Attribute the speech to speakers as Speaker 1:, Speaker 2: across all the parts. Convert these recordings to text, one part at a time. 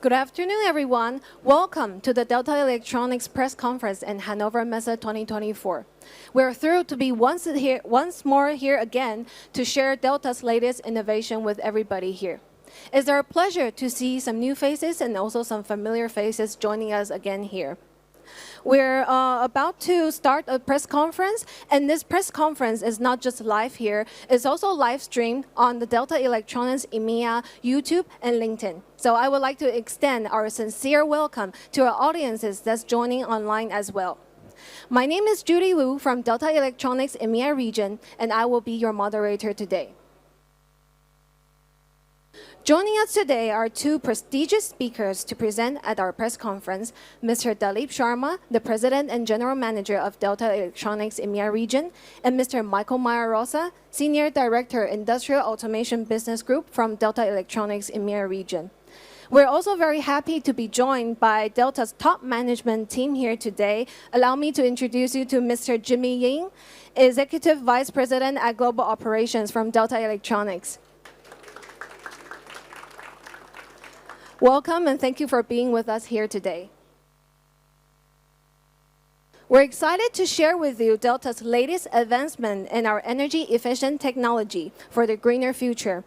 Speaker 1: Good afternoon, everyone. Welcome to the Delta Electronics press conference in Hannover Messe 2024. We're thrilled to be once more here again to share Delta's latest innovation with everybody here. It's our pleasure to see some new faces and also some familiar faces joining us again here. We're about to start a press conference, and this press conference is not just live here, it's also live streamed on the Delta Electronics EMEA, YouTube, and LinkedIn. So I would like to extend our sincere welcome to our audiences that's joining online as well. My name is Judy Wu from Delta Electronics EMEA region, and I will be your moderator today. Joining us today are two prestigious speakers to present at our press conference, Mr. Dalip Sharma, the President and General Manager of Delta Electronics EMEA region, and Mr. Michael Mayarosa, Senior Director, Industrial Automation Business Group from Delta Electronics EMEA region. We're also very happy to be joined by Delta's top management team here today. Allow me to introduce you to Mr. Jimmy Ying, Executive Vice President at Global Operations from Delta Electronics. Welcome and thank you for being with us here today. We're excited to share with you Delta's latest advancement in our energy-efficient technology for the greener future.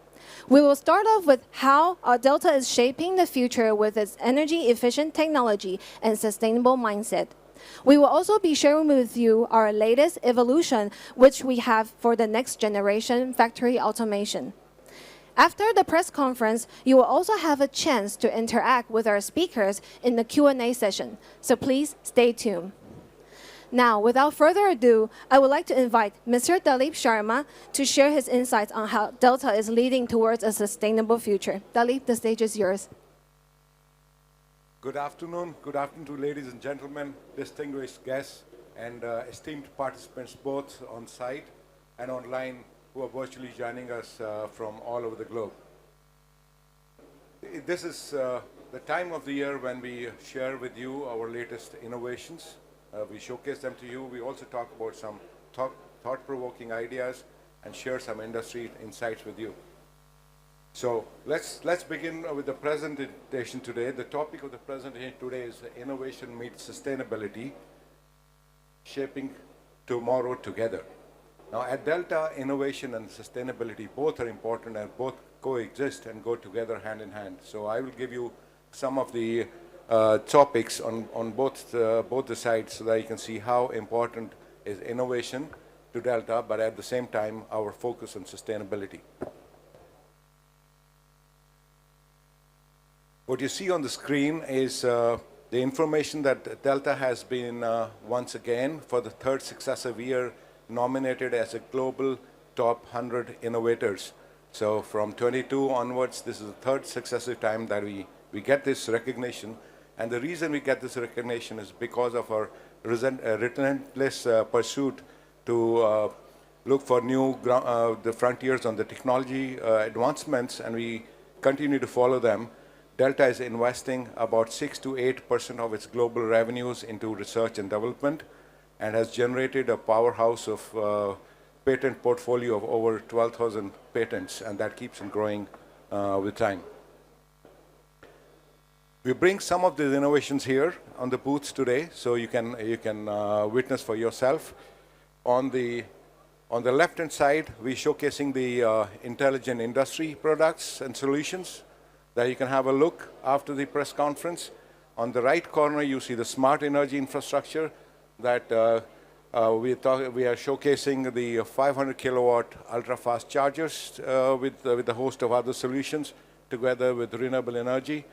Speaker 1: We will start off with how Delta is shaping the future with its energy-efficient technology and sustainable mindset. We will also be sharing with you our latest evolution, which we have for the next generation factory automation. After the press conference, you will also have a chance to interact with our speakers in the Q&A session, so please stay tuned. Now, without further ado, I would like to invite Mr. Dalip Sharma to share his insights on how Delta is leading towards a sustainable future. Dalip, the stage is yours.
Speaker 2: Good afternoon. Good afternoon to ladies and gentlemen, distinguished guests, and esteemed participants both on site and online who are virtually joining us from all over the globe. This is the time of the year when we share with you our latest innovations. We showcase them to you. We also talk about some thought-provoking ideas and share some industry insights with you. So let's begin with the presentation today. The topic of the presentation today is innovation meets sustainability, shaping tomorrow together. Now, at Delta, innovation and sustainability both are important and both coexist and go together hand in hand. So I will give you some of the topics on both the sides so that you can see how important is innovation to Delta, but at the same time, our focus on sustainability. What you see on the screen is the information that Delta has been once again for the third successive year nominated as a global top 100 innovators. So from 22 onwards, this is the third successive time that we get this recognition. And the reason we get this recognition is because of our relentless pursuit to look for the frontiers on the technology advancements, and we continue to follow them. Delta is investing about 6 to 8% of its global revenues into research and development, and has generated a powerhouse of patent portfolio of over 12,000 patents, and that keeps on growing with time. We bring some of these innovations here on the booths today, so you can witness for yourself. On the left-hand side, we're showcasing the intelligent industry products and solutions that you can have a look after the press conference. On the right corner, you see the smart energy infrastructure that we are showcasing the 500 kilowatt ultra-fast chargers with a host of other solutions together with renewable energy.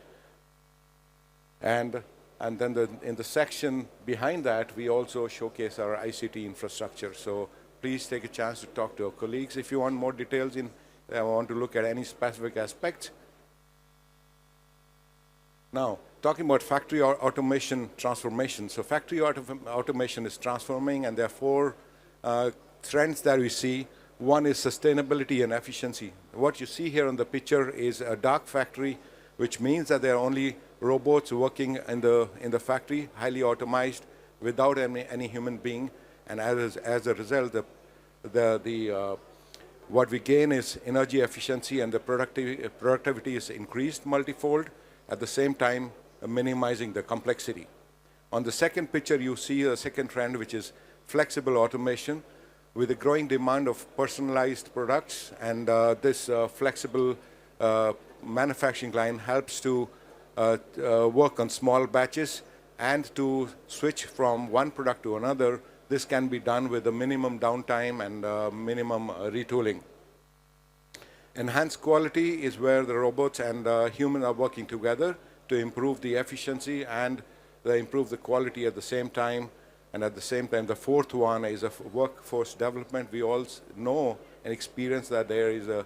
Speaker 2: And then in the section behind that, we also showcase our ICT infrastructure. So please take a chance to talk to our colleagues if you want more details want to look at any specific aspects. Now, talking about factory automation transformation. So factory automation is transforming, and there are four trends that we see. One is sustainability and efficiency. What you see here on the picture is a dark factory, which means that there are only robots working in the factory, highly automated, without any human being. And as a result, what we gain is energy efficiency, and the productivity is increased multifold. at the same time minimizing the complexity. On the second picture, you see a second trend, which is flexible automation. With the growing demand of personalized products, and this flexible manufacturing line helps to work on small batches and to switch from one product to another. This can be done with a minimum downtime and minimum retooling. Enhanced quality is where the robots and humans are working together to improve the efficiency and improve the quality at the same time. And at the same time, the fourth one is a workforce development. We all know and experience that there is a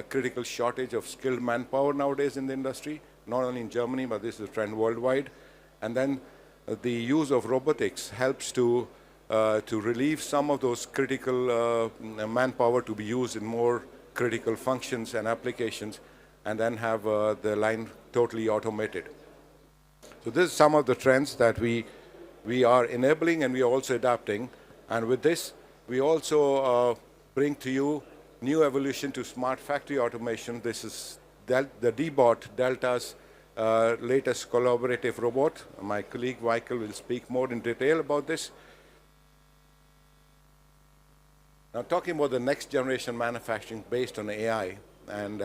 Speaker 2: critical shortage of skilled manpower nowadays in the industry, not only in Germany, but this is a trend worldwide. And then the use of robotics helps to relieve some of those critical manpower to be used in more critical functions and applications, and then have the line totally automated. So this is some of the trends that we are enabling and we are also adapting. And with this, we also bring to you new evolution to smart factory automation. This is the D-Bot, Delta's latest collaborative robot. My colleague Michael will speak more in detail about this. Now, talking about the next generation manufacturing based on AI, and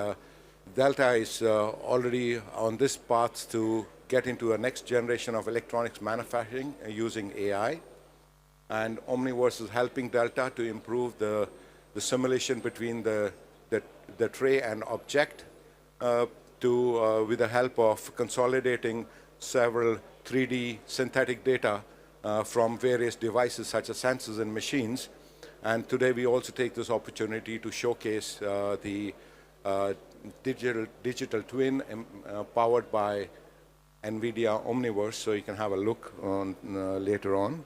Speaker 2: Delta is already on this path to get into a next generation of electronics manufacturing using AI. And Omniverse is helping Delta to improve the simulation between the tray and object with the help of consolidating several 3D synthetic data from various devices such as sensors and machines. And today we also take this opportunity to showcase the digital twin powered by NVIDIA Omniverse, so you can have a look on later on.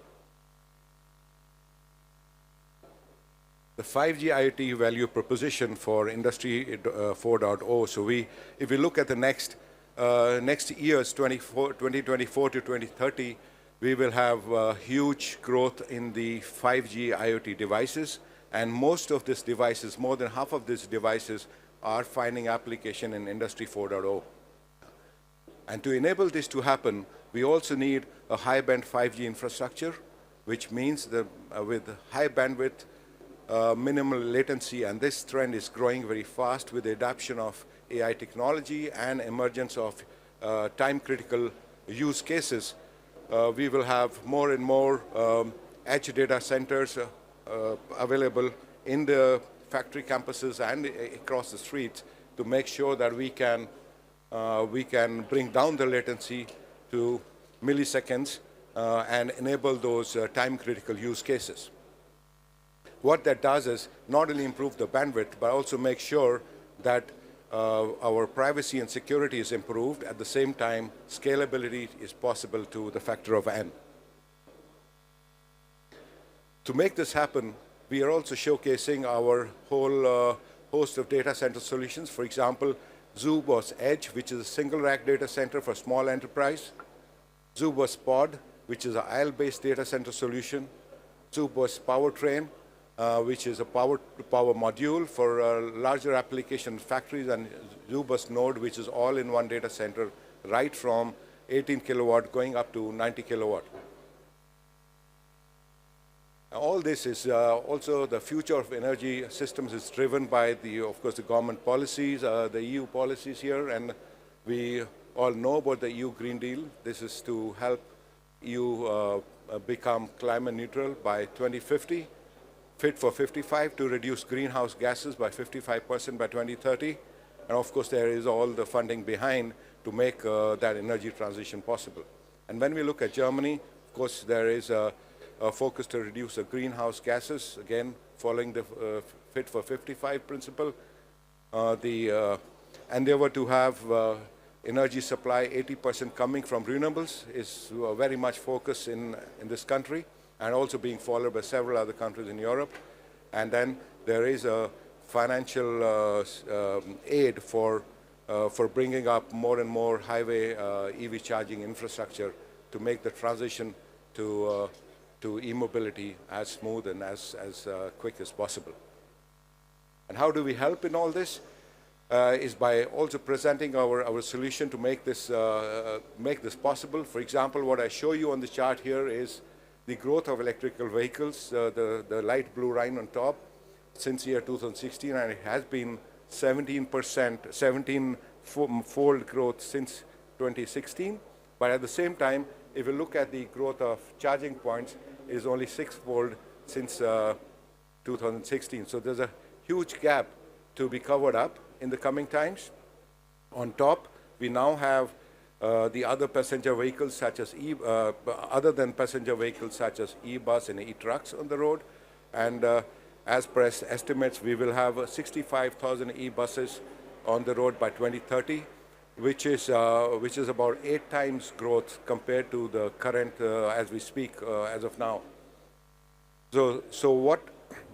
Speaker 2: The 5G IoT value proposition for Industry 4.0. So if we look at the next years, 2024 to 2030, we will have huge growth in the 5G IoT devices, and most of these devices, more than half of these devices, are finding application in Industry 4.0. And to enable this to happen, we also need a high-band 5G infrastructure, which means that with high bandwidth, minimal latency, and this trend is growing very fast with the adoption of AI technology and emergence of time-critical use cases. We will have more and more edge data centers available in the factory campuses and across the streets to make sure that we can bring down the latency to milliseconds and enable those time-critical use cases. What that does is not only improve the bandwidth, but also make sure that our privacy and security is improved. At the same time, scalability is possible to the factor of n. To make this happen, we are also showcasing our whole host of data center solutions. For example, ZooBus Edge, which is a single rack data center for small enterprise. ZooBus Pod, which is an aisle-based data center solution. ZooBus Powertrain, which is a power-to-power module for larger application factories, and ZooBus Node, which is all in one data center, right from 18 kilowatt going up to 90 kilowatt. All this is also the future of energy systems is driven by of course, the government policies, the EU policies here, and we all know about the EU Green Deal. This is to help EU become climate neutral by 2050, fit for 55 to reduce greenhouse gases by 55% by 2030. And of course, there is all the funding behind to make that energy transition possible. And when we look at Germany, of course, there is a focus to reduce the greenhouse gases, again, following the Fit for 55 principle. The endeavor to have energy supply 80% coming from renewables is very much focused in this country, and also being followed by several other countries in Europe. And then there is a financial aid for bringing up more and more highway EV charging infrastructure to make the transition to e-mobility as smooth and as quick as possible. And how do we help in all this? is by also presenting our solution to make this possible. For example, what I show you on the chart here is the growth of electrical vehicles, the light blue line on top, since year 2016, and it has been 17%, 17-fold growth since 2016. But at the same time, if you look at the growth of charging points, it is only 6-fold since 2016. So there's a huge gap to be covered up in the coming times. On top, we now have the other passenger vehicles such as other than passenger vehicles such as e-bus and e-trucks on the road. And as per estimates, we will have 65,000 e-buses on the road by 2030, which is about 8 times growth compared to the current, as we speak, as of now. So what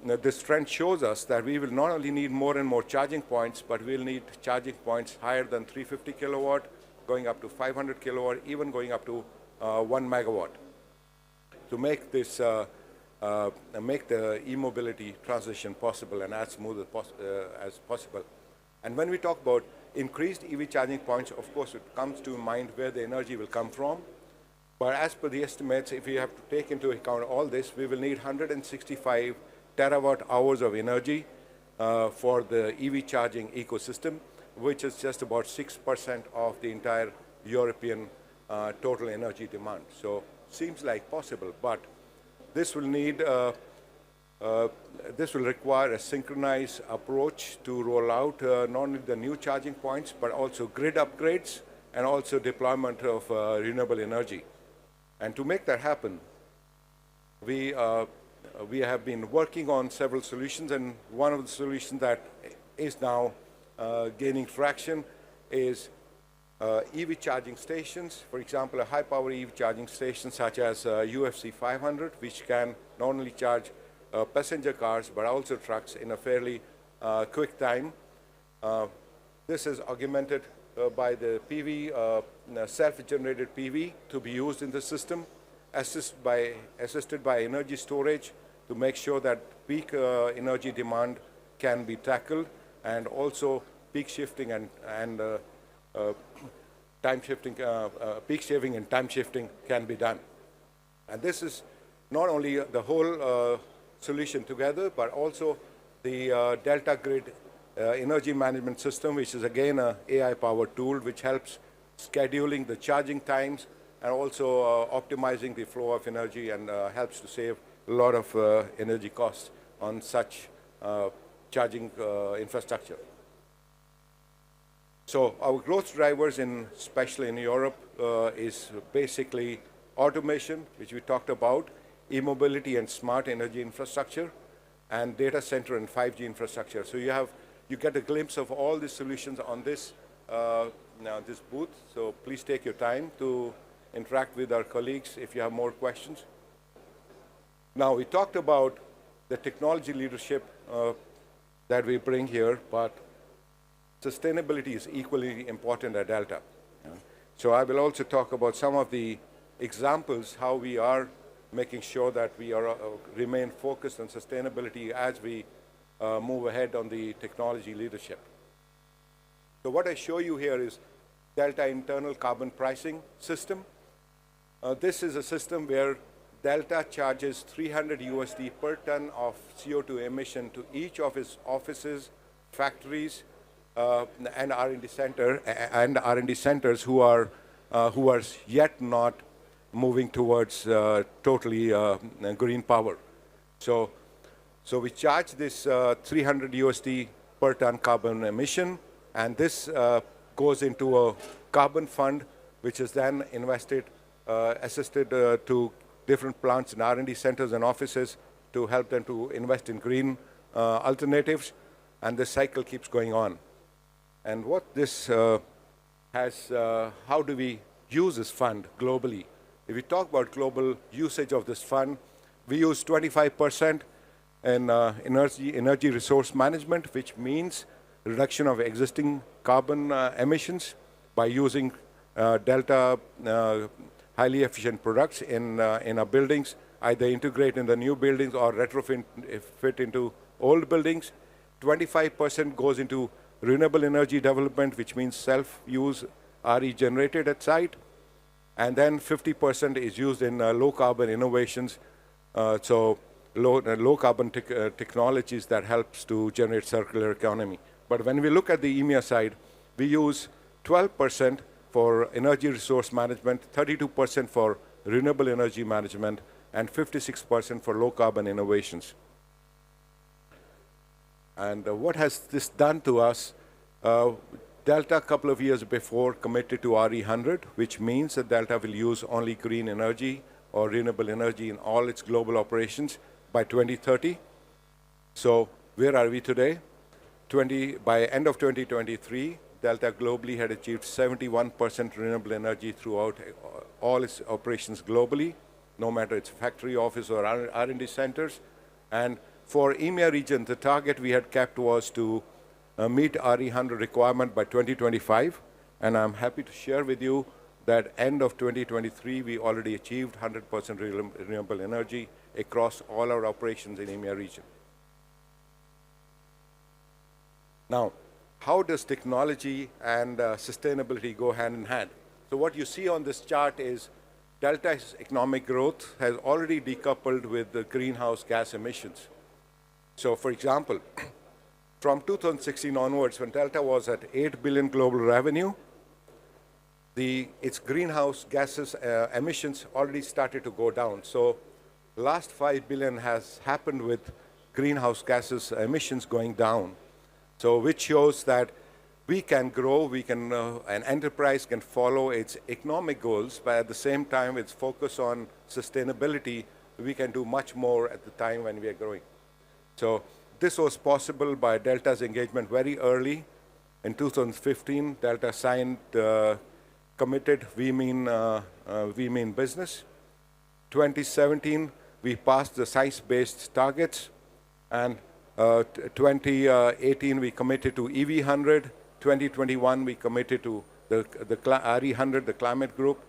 Speaker 2: this trend shows us that we will not only need more and more charging points, but we'll need charging points higher than 350 kilowatt, going up to 500 kilowatt, even going up to 1 megawatt, to make this make the e-mobility transition possible and as smooth as possible. And when we talk about increased EV charging points, of course, it comes to mind where the energy will come from. But as per the estimates, if we have to take into account all this, we will need 165 terawatt hours of energy for the EV charging ecosystem, which is just about 6% of the entire European total energy demand. So seems like possible, but this will need this will require a synchronized approach to roll out not only the new charging points, but also grid upgrades and also deployment of renewable energy. And to make that happen, we have been working on several solutions, and one of the solutions that is now gaining traction is EV charging stations. For example, a high-power EV charging station such as UFC 500, which can not only charge passenger cars but also trucks in a fairly quick time. This is augmented by the PV, self-generated PV to be used in the system, assisted by energy storage to make sure that peak energy demand can be tackled, and also peak shifting and time shifting, peak shaving and time shifting can be done. And this is not only the whole solution together, but also the Delta Grid energy management system, which is again an AI-powered tool which helps scheduling the charging times and also optimizing the flow of energy, and helps to save a lot of energy costs on such charging infrastructure. So our growth drivers, especially in Europe, is basically automation, which we talked about, e-mobility and smart energy infrastructure, and data center and 5G infrastructure. So you get a glimpse of all the solutions on this this booth. So please take your time to interact with our colleagues if you have more questions. Now, we talked about the technology leadership that we bring here, but sustainability is equally important at Delta. So I will also talk about some of the examples how we are making sure that we remain focused on sustainability as we move ahead on the technology leadership. So what I show you here is Delta internal carbon pricing system. This is a system where Delta charges $300 per ton of CO2 emission to each of its offices, factories, and R&D centers who are yet not moving towards totally green power. So we charge this $300 per ton carbon emission, and this goes into a carbon fund, which is then invested, assisted to different plants and R&D centers and offices to help them to invest in green alternatives, and this cycle keeps going on. And what this how do we use this fund globally? If we talk about global usage of this fund, we use 25% in energy resource management, which means reduction of existing carbon emissions by using Delta highly efficient products in our buildings, either integrate in the new buildings or retrofit into old buildings. 25% goes into renewable energy development, which means self-use RE generated at site. And then 50% is used in low carbon innovations, so low carbon technologies that helps to generate circular economy. But when we look at the EMEA side, we use 12% for energy resource management, 32% for renewable energy management, and 56% for low carbon innovations. And what has this done to us? Delta, a couple of years before, committed to RE100, which means that Delta will use only green energy or renewable energy in all its global operations by 2030. So where are we today? By end of 2023, Delta globally had achieved 71% renewable energy throughout all its operations globally, no matter its factory, office, or R&D centers. And for EMEA region, the target we had kept was to meet RE100 requirement by 2025, and I'm happy to share with you that end of 2023, we already achieved 100% renewable energy across all our operations in EMEA region. Now, how does technology and sustainability go hand in hand? So what you see on this chart is Delta's economic growth has already decoupled with the greenhouse gas emissions. So for example, from 2016 onwards, when Delta was at 8 billion global revenue, its greenhouse gases emissions already started to go down. So last 5 billion has happened with greenhouse gases emissions going down. So which shows that we can grow, an enterprise can follow its economic goals, but at the same time, its focus on sustainability, we can do much more at the time when we are growing. So this was possible by Delta's engagement very early. In 2015, Delta signed committed We Mean Business. 2017, we passed the science-based targets, and 2018, we committed to EV100. 2021, we committed to the RE100, the climate group,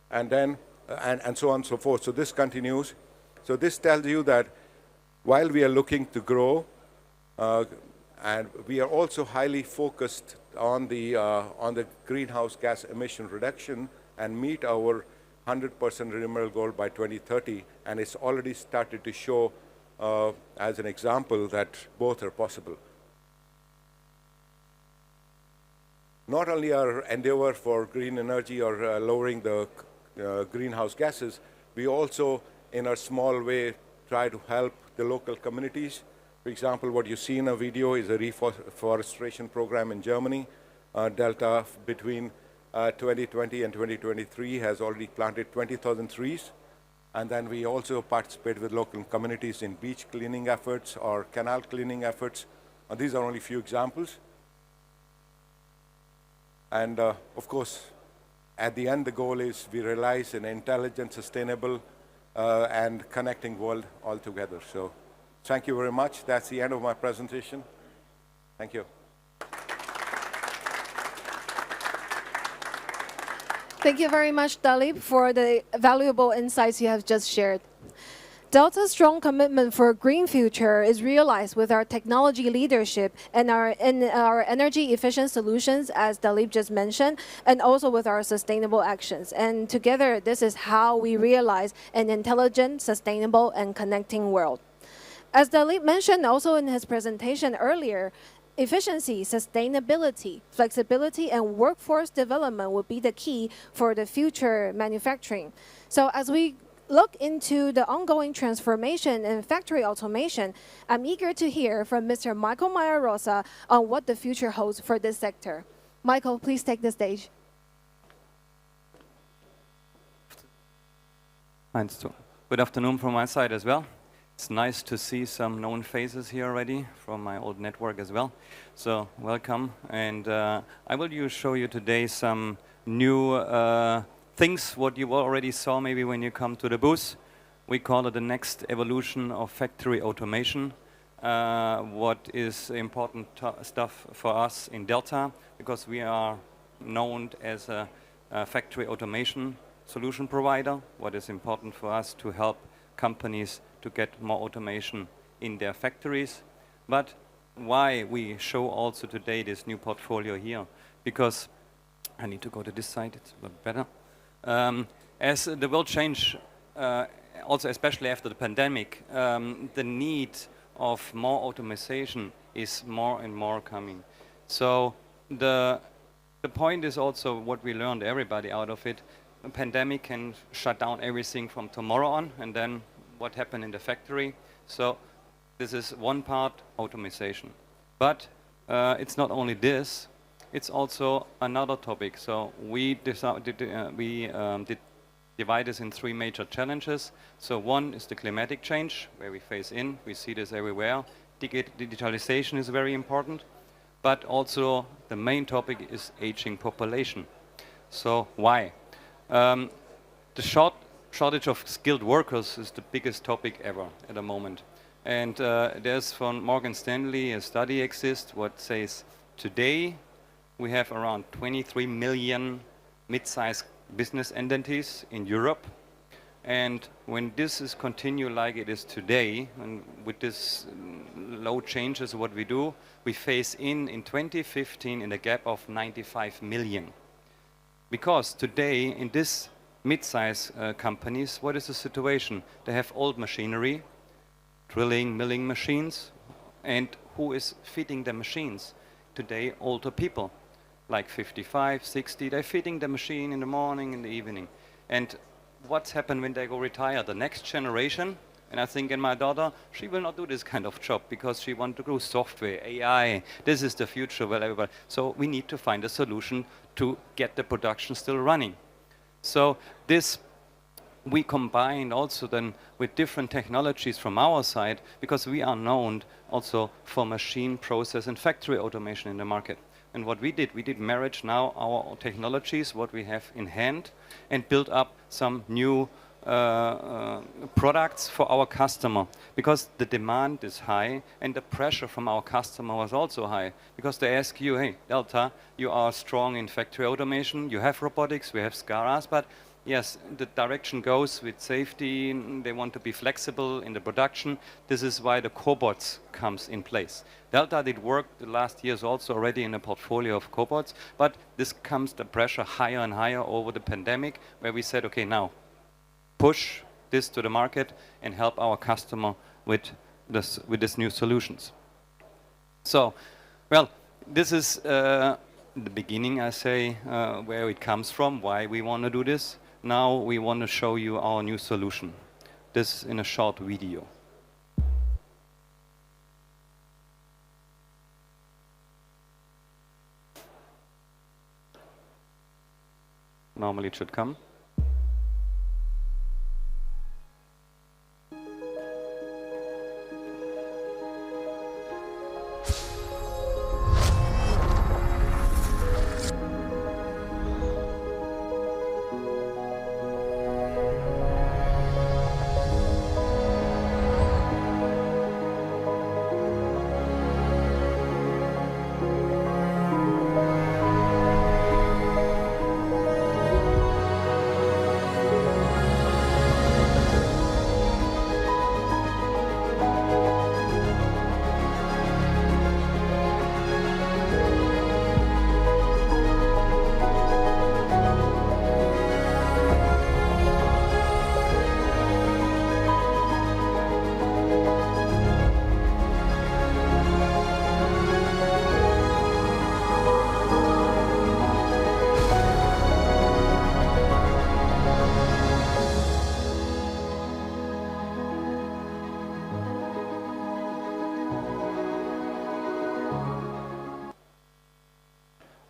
Speaker 2: and then and so on and so forth. So this continues. So this tells you that while we are looking to grow, and we are also highly focused on the greenhouse gas emission reduction and meet our 100% renewable goal by 2030, and it's already started to show as an example that both are possible. Not only our endeavor for green energy or lowering the greenhouse gases, we also, in a small way, try to help the local communities. For example, what you see in a video is a reforestation program in Germany. Delta, between 2020 and 2023, has already planted 20,000 trees. And then we also participate with local communities in beach cleaning efforts or canal cleaning efforts. And these are only a few examples. And of course, at the end, the goal is we realize an intelligent, sustainable, and connecting world altogether. So thank you very much. That's the end of my presentation. Thank you.
Speaker 1: Thank you very much, Dalip, for the valuable insights you have just shared. Delta's strong commitment for a green future is realized with our technology leadership and our energy efficient solutions, as Dalip just mentioned, and also with our sustainable actions. And together, this is how we realize an intelligent, sustainable, and connecting world. As Dalip mentioned also in his presentation earlier, efficiency, sustainability, flexibility, and workforce development will be the key for the future manufacturing. So as we look into the ongoing transformation in factory automation, I'm eager to hear from Mr. Michael Mayer-Rosa on what the future holds for this sector. Michael, please take the stage.
Speaker 3: Good afternoon from my side as well. It's nice to see some known faces here already from my old network as well. So welcome, and I will show you today some new things what you already saw maybe when you come to the booth. We call it the next evolution of factory automation. What is important stuff for us in Delta, because we are known as a factory automation solution provider. What is important for us to help companies to get more automation in their factories. But why we show also today this new portfolio here, because I need to go to this side, it's a bit better. As the world change, also especially after the pandemic, the need of more automation is more and more coming. So the point is also what we learned, everybody out of it. A pandemic can shut down everything from tomorrow on, and then what happened in the factory. So this is one part, automation. But it's not only this, it's also another topic. So we did divide this in three major challenges. So one is the climatic change, where we face in. We see this everywhere. Digitalization is very important. But also the main topic is aging population. So why? The shortage of skilled workers is the biggest topic ever at the moment. And there's from Morgan Stanley a study exists what says today we have around 23 million mid-sized business entities in Europe. And when this is continue like it is today, and with this low changes what we do, we face in 2015 in a gap of 95 million. Because today in this mid-size companies, what is the situation? They have old machinery, drilling, milling machines, and who is feeding the machines? Today, older people, like 55, 60, they're feeding the machine in the morning, in the evening. And what's happened when they go retire? The next generation, and I think in my daughter, she will not do this kind of job because she wants to do software, AI. This is the future, well, everybody. So we need to find a solution to get the production still running. So this we combined also then with different technologies from our side, because we are known also for machine process and factory automation in the market. And what we did marriage now our technologies, what we have in hand, and build up some new products for our customer, because the demand is high and the pressure from our customer was also high, because they ask you, hey, Delta, you are strong in factory automation, you have robotics, we have SCARAs, but yes, the direction goes with safety, they want to be flexible in the production. This is why the cobots comes in place. Delta did work the last years also already in a portfolio of cobots, but this comes the pressure higher and higher over the pandemic, where we said, okay, now push this to the market and help our customer with this new solutions. So, well, this is the beginning, I say, where it comes from, why we want to do this. Now we want to show you our new solution. This in a short video. Normally it should come.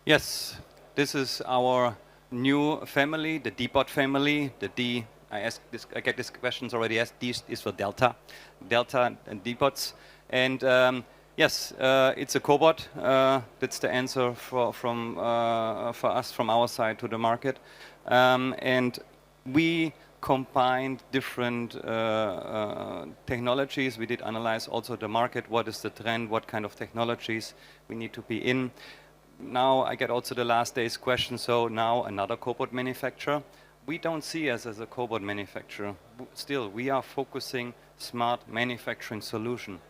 Speaker 3: Yes, this is our new family, the D-Bot family. The D, I get these questions already asked. D is for Delta and D-Bots. And yes, it's a cobot. That's the answer for us from our side to the market. And we combined different technologies. We did analyze also the market. What is the trend? What kind of technologies we need to be in? Now I get also the last day's question, so now another cobot manufacturer. We don't see us as a cobot manufacturer. Still, we are focusing smart manufacturing solution.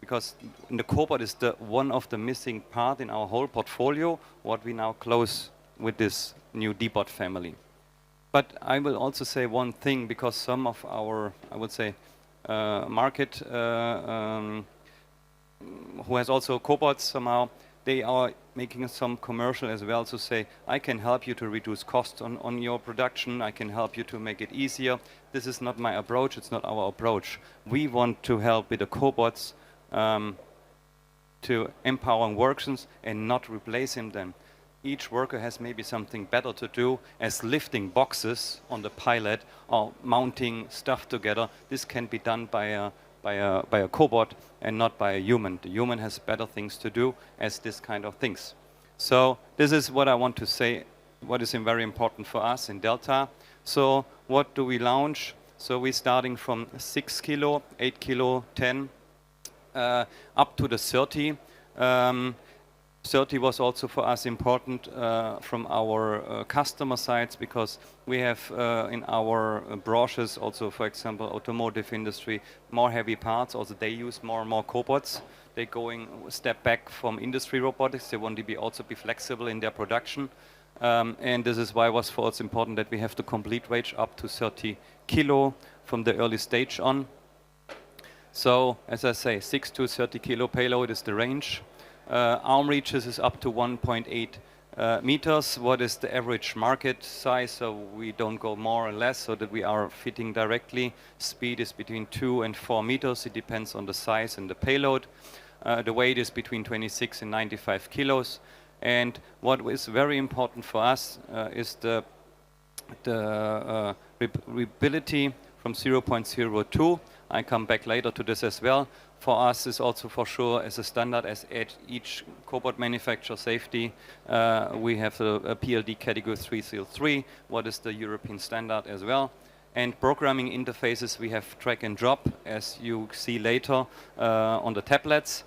Speaker 3: because the cobot is one of the missing part in our whole portfolio, what we now close with this new dbot family. But I will also say one thing, because some of our, I would say, market who has also cobots somehow, they are making some commercial as well to say, I can help you to reduce costs on your production, I can help you to make it easier. This is not my approach, it's not our approach. We want to help with the cobots to empowering workers and not replacing them. Each worker has maybe something better to do as lifting boxes on the pallet or mounting stuff together. This can be done by a cobot and not by a human. The human has better things to do as this kind of things. So this is what I want to say, what is very important for us in Delta. So what do we launch? So we're starting from 6 kilo, 8 kilo, 10, up to the 30. 30 was also for us important from our customer sides, because we have in our brochures also, for example, automotive industry, more heavy parts. Also, they use more and more cobots. They're going a step back from industry robotics. They want to also be flexible in their production. And this is why it was for us important that we have the complete range up to 30 kilo from the early stage on. So, as I say, 6 to 30 kilo payload is the range. Arm reaches is up to 1.8 meters. What is the average market size? So we don't go more or less, so that we are fitting directly. Speed is between 2 and 4 meters. It depends on the size and the payload. The weight is between 26 and 95 kilos. And what is very important for us is the repeatability from 0.02. I come back later to this as well. For us is also for sure as a standard as at each cobot manufacturer safety. We have a PLD category 303, what is the European standard as well. And programming interfaces, we have drag and drop, as you see later on the tablets.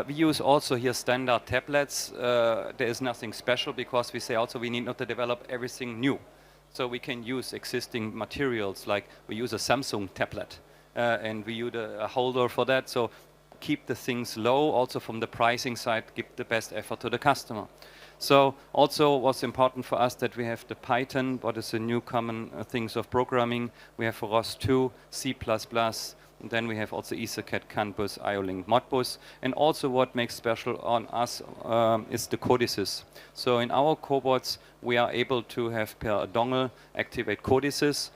Speaker 3: We use also here standard tablets. There is nothing special, because we say also we need not to develop everything new. So we can use existing materials, like we use a Samsung tablet. And we use a holder for that, so keep the things low. Also from the pricing side, give the best effort to the customer. So also what's important for us that we have the Python, what is the new common things of programming. We have ROS2, C++, and then we have also EtherCAT, CAN bus, IO-Link, Modbus. And also what makes special on us is the codices. So in our cobots, we are able to have per dongle activate codices.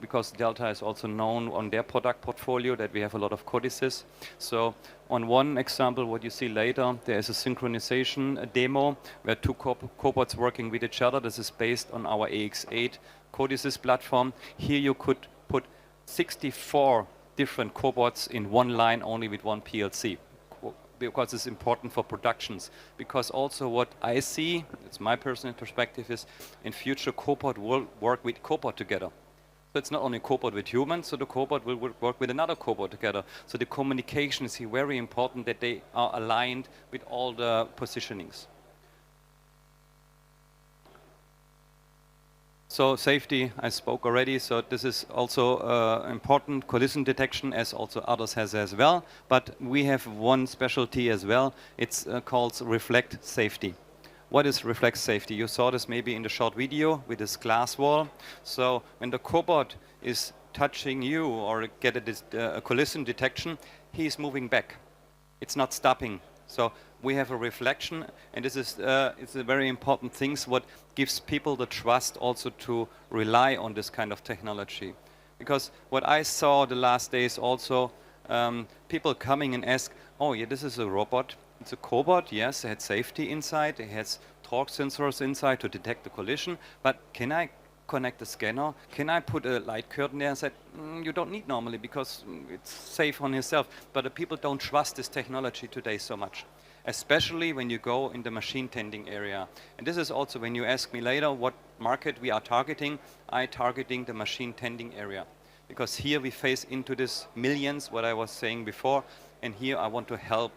Speaker 3: Because Delta is also known on their product portfolio that we have a lot of codices. So on one example, what you see later, there is a synchronization demo where two cobots working with each other. This is based on our AX8 codices platform. Here you could put 64 different cobots in one line only with one PLC. Because it's important for productions. Because also what I see, it's my personal perspective, is in future cobot will work with cobot together. So it's not only cobot with humans, so the cobot will work with another cobot together. So the communication is here very important, that they are aligned with all the positionings. So safety, I spoke already, so this is also important, collision detection, as also others has as well. But we have one specialty as well, it's called reflect safety. What is reflect safety? You saw this maybe in the short video with this glass wall. So when the cobot is touching you or get a collision detection, he is moving back. It's not stopping. So we have a reflection, and this is it's a very important thing, what gives people the trust also to rely on this kind of technology. Because what I saw the last days also, people coming and ask, oh yeah, this is a robot. It's a cobot, yes, it had safety inside, it has torque sensors inside to detect the collision, but can I connect the scanner? Can I put a light curtain there? And said, you don't need normally, because it's safe on yourself. But the people don't trust this technology today so much, especially when you go in the machine tending area. And this is also when you ask me later what market we are targeting, I'm targeting the machine tending area. Because here we face into this millions, what I was saying before, and here I want to help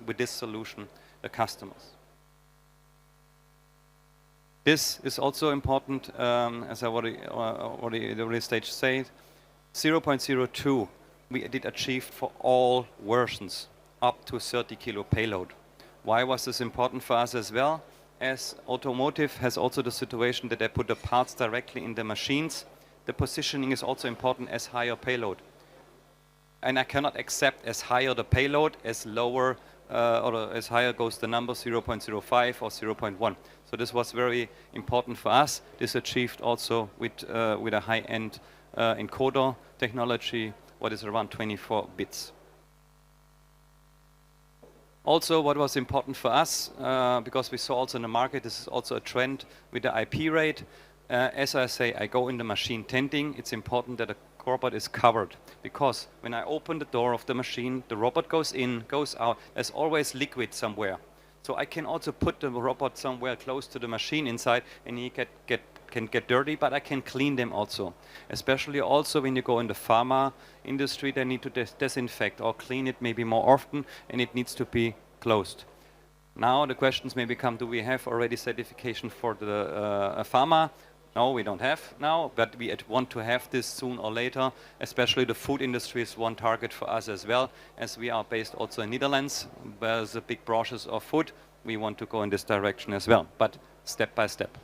Speaker 3: with this solution, the customers. This is also important, as I already at the early stage said. 0.02 we did achieve for all versions. up to 30 kilo payload. Why was this important for us as well? As automotive has also the situation that they put the parts directly in the machines, the positioning is also important as higher payload. And I cannot accept as higher the payload as lower or as higher goes the number 0.05 or 0.1. So this was very important for us. This achieved also with a high-end encoder technology, what is around 24 bits. Also, what was important for us, because we saw also in the market, this is also a trend with the IP rate. As I say, I go in the machine tending. It's important that a cobot is covered, because when I open the door of the machine, the robot goes in, goes out. There's always liquid somewhere. So I can also put the robot somewhere close to the machine inside, and he can get dirty, but I can clean them also. Especially also when you go in the pharma industry, they need to disinfect or clean it maybe more often, and it needs to be closed. Now the questions may become, do we have already certification for the pharma? No, we don't have now, but we want to have this soon or later. Especially the food industry is one target for us as well, as we are based also in Netherlands, where there's a big branches of food. We want to go in this direction as well, but step by step.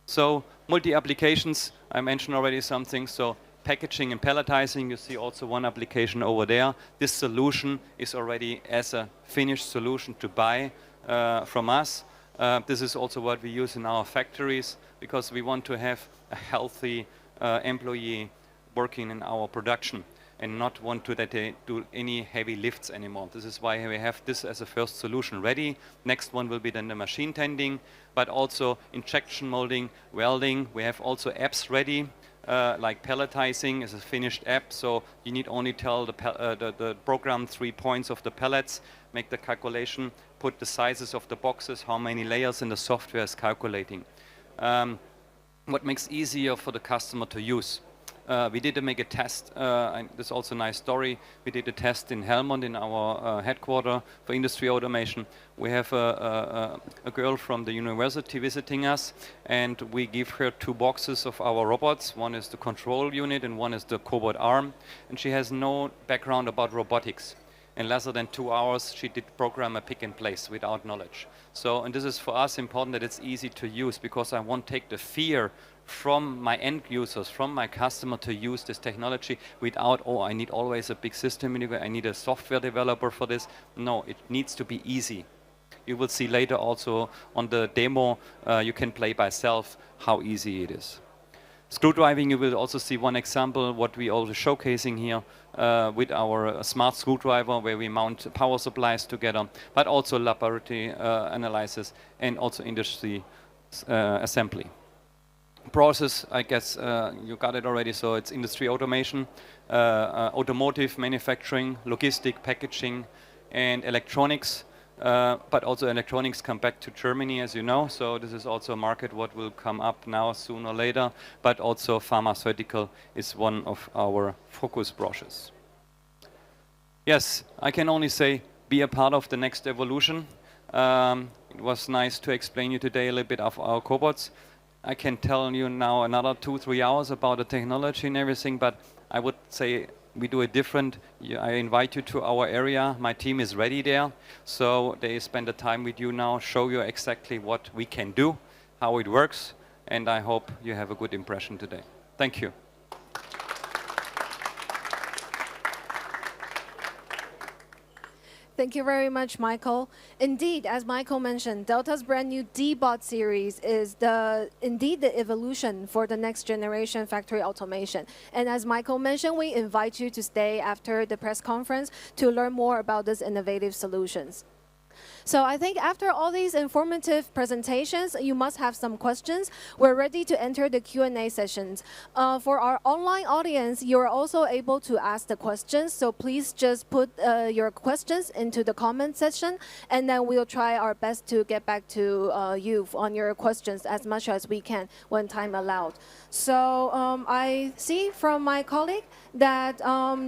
Speaker 3: So multi-applications, I mentioned already something. So packaging and palletizing, you see also one application over there. This solution is already as a finished solution to buy from us. This is also what we use in our factories, because we want to have a healthy employee working in our production and not want to that they do any heavy lifts anymore. This is why we have this as a first solution ready. Next one will be then the machine tending, but also injection molding, welding. We have also apps ready, like palletizing is a finished app, so you need only tell the program 3 points of the pallets, make the calculation, put the sizes of the boxes, how many layers, and the software is calculating. What makes easier for the customer to use. We did make a test, and this is also a nice story. We did a test in Helmond in our headquarter for industry automation. We have a girl from the university visiting us, and we give her 2 boxes of our robots. One is the control unit and one is the cobot arm, and she has no background about robotics. In less than 2 hours, she did program a pick and place without knowledge. So, and this is for us important that it's easy to use, because I won't take the fear from my end users, from my customer to use this technology without, oh, I need always a big system integrator, I need a software developer for this. No, it needs to be easy. You will see later also on the demo, you can play by self how easy it is. Screwdriving, you will also see one example, what we also showcasing here with our smart screwdriver, where we mount power supplies together, but also laboratory analysis and also industry assembly. Process, I guess you got it already, so it's industry automation, automotive manufacturing, logistic, packaging, and electronics. But also electronics come back to Germany, as you know, so this is also a market what will come up now sooner or later, but also pharmaceutical is one of our focus branches. Yes, I can only say be a part of the next evolution. It was nice to explain you today a little bit of our cobots. I can tell you now another 2-3 hours about the technology and everything, but I would say we do it different. I invite you to our area. My team is ready there. So they spend the time with you now, show you exactly what we can do, how it works, and I hope you have a good impression today. Thank you.
Speaker 1: Thank you very much, Michael. Indeed, as Michael mentioned, Delta's brand new D-Bot series is indeed the evolution for the next generation factory automation. And as Michael mentioned, we invite you to stay after the press conference to learn more about these innovative solutions. So I think after all these informative presentations, you must have some questions. We're ready to enter the Q&A sessions. For our online audience, you're also able to ask the questions. So please just put your questions into the comment section, and then we'll try our best to get back to you on your questions as much as we can when time allowed. So I see from my colleague that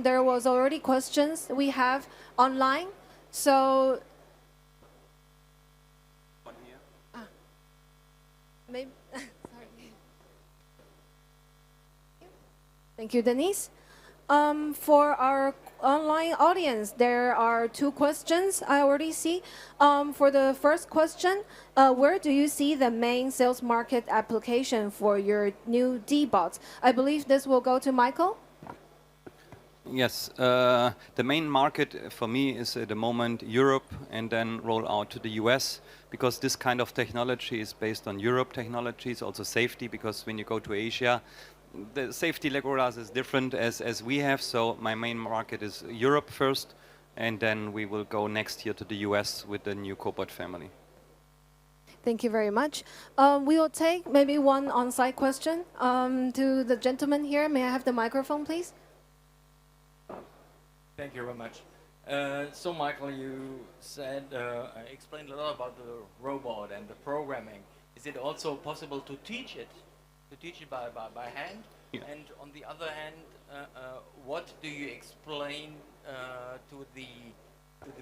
Speaker 1: there was already questions we have online. So maybe, sorry. Thank you, Denise. For our online audience, there are two questions I already see. For the first question, where do you see the main sales market application for your new D-bots? I believe this will go to Michael.
Speaker 3: Yes, the main market for me is at the moment Europe and then roll out to the US because this kind of technology is based on Europe technologies, also safety, because when you go to Asia, the safety legolas is different as we have. So my main market is Europe first, and then we will go next year to the US with the new cobot family.
Speaker 1: Thank you very much. We will take maybe one on-site question to the gentleman here. May I have the microphone, please?
Speaker 4: Thank you very much. So, Michael, you said, explained a lot about the robot and the programming. Is it also possible to teach it? To teach it by hand?
Speaker 3: Yeah.
Speaker 4: And on the other hand, what do you explain to the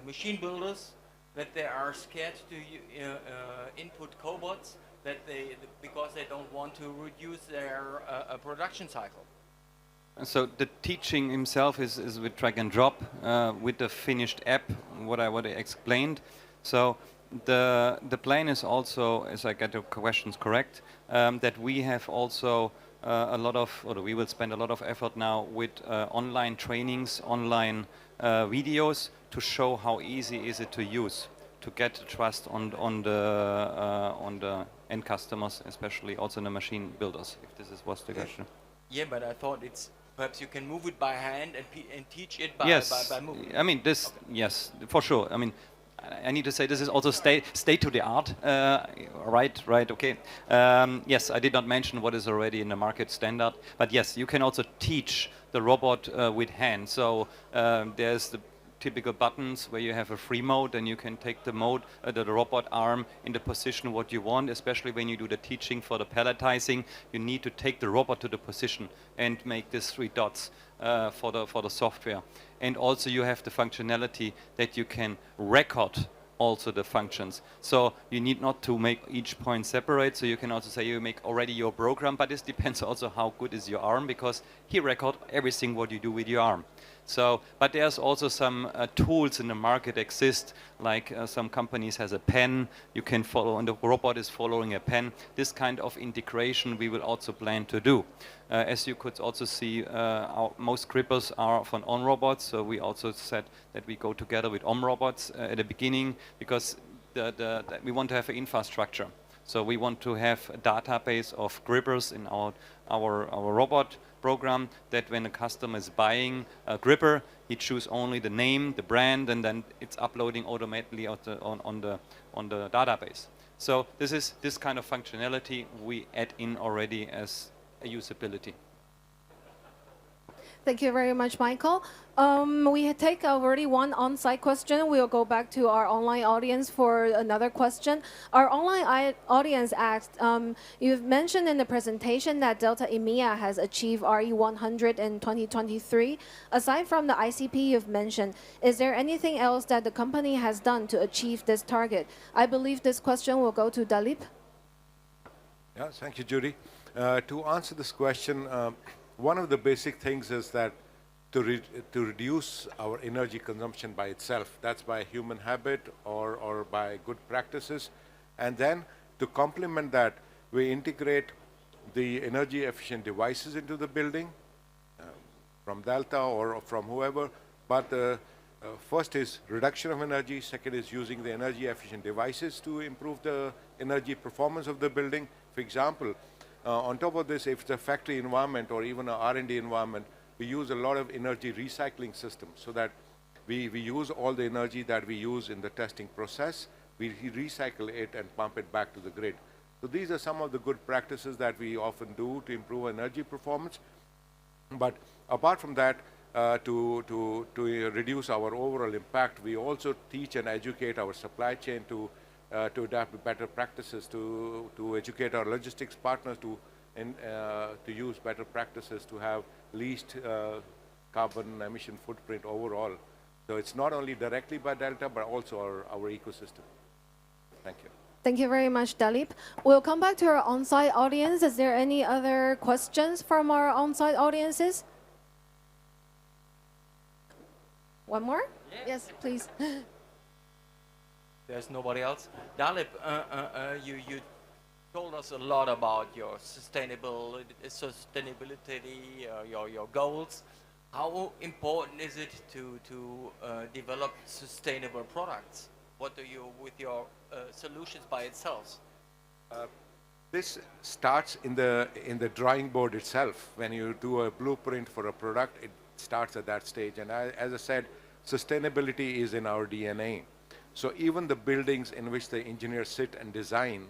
Speaker 4: machine builders that they are scared to input cobots because they don't want to reduce their production cycle?
Speaker 3: So the teaching himself is with drag and drop with the finished app, what I explained. So the plan is also, as I get the questions correct, that we have also we will spend a lot of effort now with online trainings, online videos to show how easy is it to use, to get trust on the end customers, especially also the machine builders. If this was the question.
Speaker 4: Yeah, but I thought it's perhaps you can move it by hand and teach it by moving.
Speaker 3: I mean this. Okay. Yes, for sure. I mean, I need to say this is also state to the art. Right. Okay. Yes, I did not mention what is already in the market standard, but yes, you can also teach the robot with hand. So there's the typical buttons where you have a free mode, and you can take the mode, the robot arm in the position what you want. Especially when you do the teaching for the palletizing, you need to take the robot to the position and make these 3 dots for the software. And also you have the functionality that you can record also the functions. So you need not to make each point separate. So you can also say you make already your program, but this depends also how good is your arm, because he record everything what you do with your arm. So, but there's also some tools in the market exist, like some companies has a pen you can follow, and the robot is following a pen. This kind of integration we will also plan to do. As you could also see, our most grippers are from on robots. So we also said that we go together with on robots at the beginning, because we want to have an infrastructure. So we want to have a database of grippers in our robot program, that when a customer is buying a gripper, he choose only the name, the brand, and then it's uploading automatically on the database. So this kind of functionality we add in already as a usability.
Speaker 1: Thank you very much, Michael. We take already one on-site question. We'll go back to our online audience for another question. Our online audience asked, you've mentioned in the presentation that Delta EMEA has achieved RE100 in 2023. Aside from the ICP you've mentioned, is there anything else that the company has done to achieve this target? I believe this question will go to Dalip.
Speaker 2: Yeah, thank you, Judy. To answer this question, one of the basic things is that to reduce our energy consumption by itself. That's by human habit or by good practices. And then to complement that, we integrate the energy efficient devices into the building from Delta or from whoever. But first is reduction of energy. Second is using the energy efficient devices to improve the energy performance of the building. For example, on top of this, if it's a factory environment or even an R&D environment, we use a lot of energy recycling systems, so that we use all the energy that we use in the testing process, we recycle it and pump it back to the grid. So these are some of the good practices that we often do to improve energy performance. But apart from that, to reduce our overall impact, we also teach and educate our supply chain to adapt better practices, to educate our logistics partners to use better practices to have least carbon emission footprint overall. So it's not only directly by Delta, but also our ecosystem. Thank you.
Speaker 1: Thank you very much, Dalip. We'll come back to our on-site audience. Is there any other questions from our on-site audiences? One more? Yes, please.
Speaker 4: There's nobody else. Dalip, you told us a lot about your sustainability, your goals. How important is it to develop sustainable products? What do you with your solutions by itself?
Speaker 2: This starts in the drawing board itself. When you do a blueprint for a product, it starts at that stage. And as I said, sustainability is in our DNA. So even the buildings in which the engineers sit and design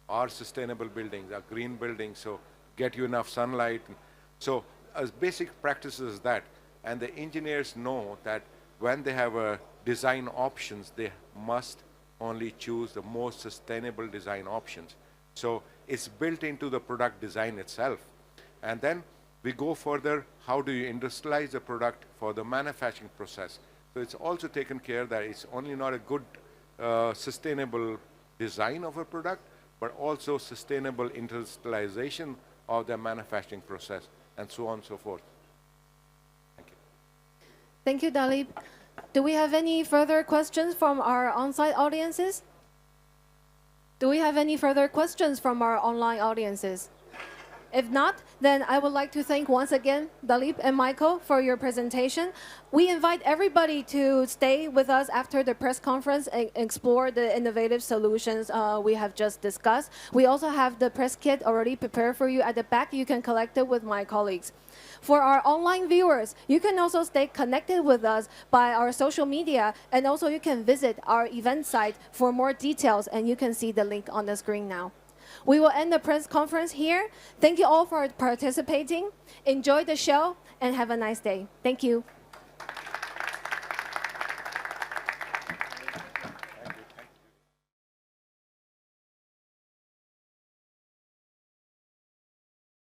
Speaker 2: are sustainable buildings, are green buildings, so get you enough sunlight. So as basic practices is that, and the engineers know that when they have design options, they must only choose the most sustainable design options. So it's built into the product design itself. And then we go further, how do you industrialize the product for the manufacturing process? So it's also taken care that it's only not a good sustainable design of a product, but also sustainable industrialization of the manufacturing process, and so on and so forth. Thank you.
Speaker 1: Thank you, Dalip. Do we have any further questions from our on-site audiences? Do we have any further questions from our online audiences? If not, then I would like to thank once again Dalip and Michael for your presentation. We invite everybody to stay with us after the press conference and explore the innovative solutions we have just discussed. We also have the press kit already prepared for you at the back. You can collect it with my colleagues. For our online viewers, you can also stay connected with us by our social media, and also you can visit our event site for more details, and you can see the link on the screen now. We will end the press conference here. Thank you all for participating. Enjoy the show and have a nice day. Thank you.